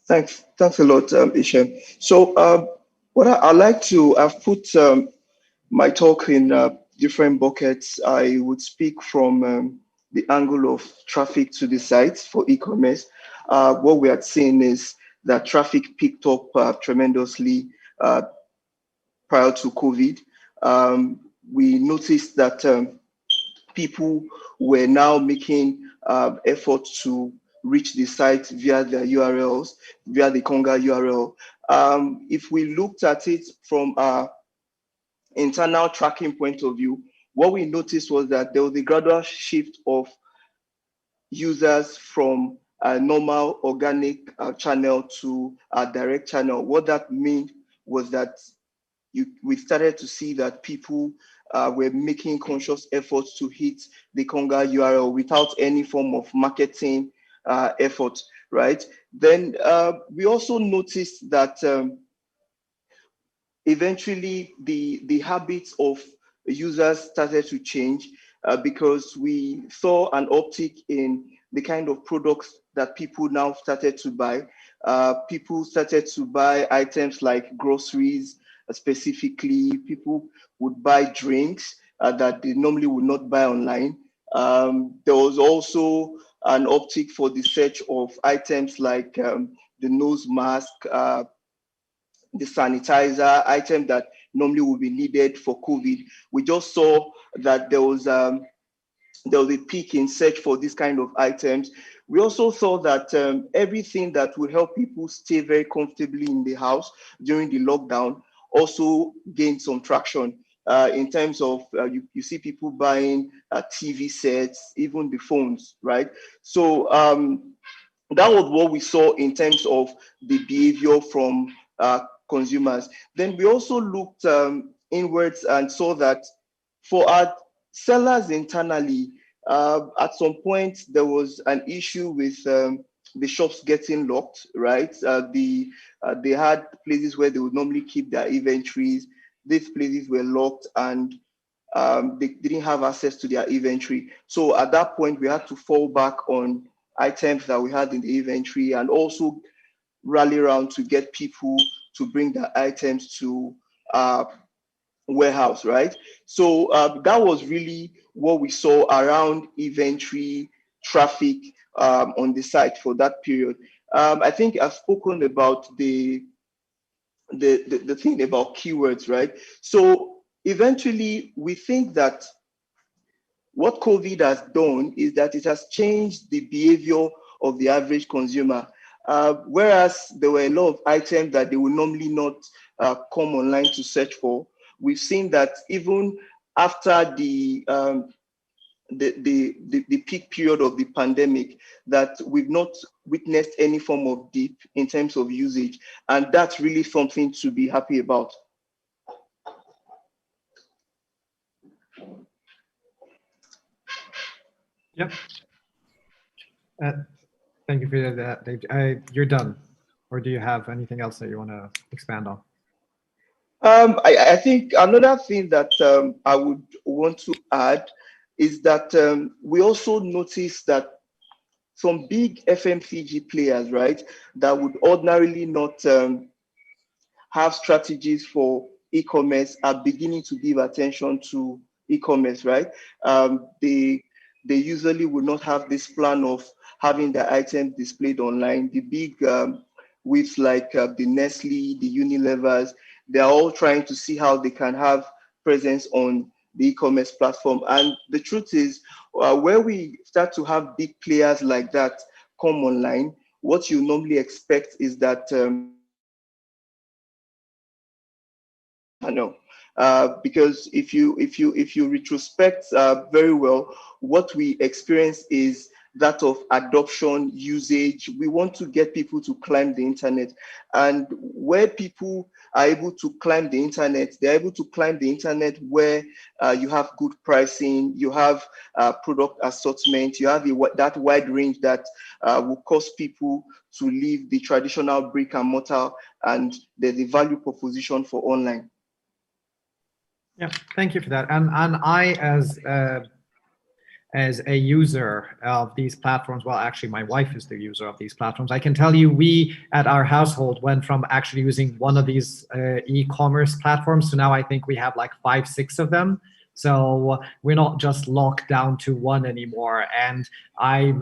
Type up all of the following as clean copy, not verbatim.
Thanks a lot, Ishem. So, what I like to, I've put my talk in different buckets. I would speak from the angle of traffic to the site for e-commerce. What we are seeing is that traffic picked up tremendously uh, prior to COVID. We noticed that people were now making efforts to reach the site via their URLs, via the Konga URL. If we looked at it from a internal tracking point of view, what we noticed was that there was a gradual shift of users from a normal organic channel to a direct channel. What that meant was that we started to see that people were making conscious efforts to hit the Konga URL without any form of marketing effort, right? Then we also noticed that eventually the habits of users started to change because we saw an uptick in the kind of products that people now started to buy. People started to buy items like groceries, specifically. People would buy drinks that they normally would not buy online. There was also an uptick for the search of items like the nose mask, the sanitizer, item that normally would be needed for COVID. We just saw that there was a peak in search for this kind of items. We also saw that everything that would help people stay very comfortably in the house during the lockdown also gained some traction. In terms of you see people buying TV sets, even the phones, right? So that was what we saw in terms of the behavior from consumers. Then we also looked inwards and saw that for our sellers internally, at some point there was an issue with the shops getting locked, right? They had places where they would normally keep their inventories. These places were locked and they didn't have access to their inventory. So at that point, we had to fall back on items that we had in the inventory and also rally around to get people to bring their items to warehouse, right? So that was really what we saw around inventory traffic on the site for that period. I think I've spoken about the thing about keywords, right? So eventually we think that what COVID has done is that it has changed the behavior of the average consumer. Whereas there were a lot of items that they would normally not come online to search for, we've seen that even after the peak period of the pandemic, that we've not witnessed any form of dip in terms of usage, and that's really something to be happy about. Yep. Uh, Thank you for that, Dave. You're done, or do you have anything else that you want to expand on? I think another thing that I would want to add is that we also noticed that some big FMCG players, right, that would ordinarily not have strategies for e-commerce are beginning to give attention to e-commerce, right? They usually would not have this plan of having their items displayed online. The big with like the Nestle, the Unilevers, they're all trying to see how they can have presence on the e-commerce platform. And the truth is, where we start to have big players like that come online, what you normally expect is that channel. Because if you retrospect very well, what we experience is that of adoption, usage. We want to get people to climb the internet, and where people are able to climb the internet, they're able to climb the internet where you have good pricing, you have product assortment, you have that wide range that will cause people to leave the traditional brick and mortar, and there's a value proposition for online. Yeah, thank you for that. And I, as as a user of these platforms, well, actually, my wife is the user of these platforms. I can tell you, we at our household went from actually using one of these e-commerce platforms to now I think we have like 5, 6 of them. So we're not just locked down to one anymore. And I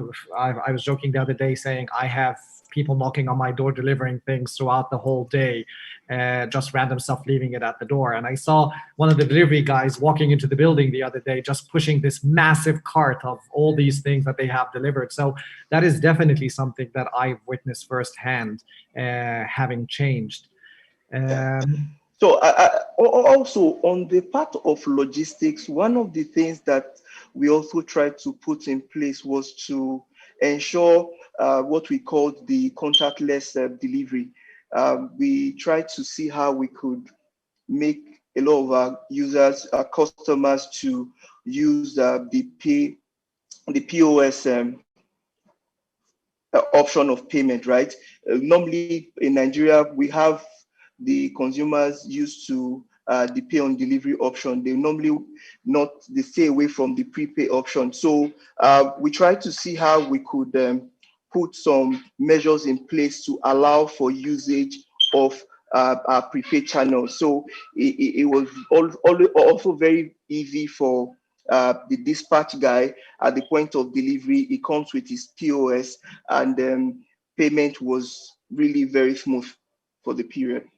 was joking the other day saying I have people knocking on my door delivering things throughout the whole day, just random stuff, leaving it at the door. And I saw one of the delivery guys walking into the building the other day, just pushing this massive cart of all these things that they have delivered. So that is definitely something that I've witnessed firsthand, having changed. So also on the part of logistics, one of the things that we also tried to put in place was to ensure what we called the contactless delivery. We tried to see how we could make a lot of our users, our customers, to use the POS option of payment, right? Normally in Nigeria, we have the consumers used to the pay on delivery option. They normally they stay away from the prepay option. So we try to see how we could put some measures in place to allow for usage of our prepaid channels. So it was also very easy for the dispatch guy at the point of delivery. He comes with his POS, and payment was really very smooth for the period.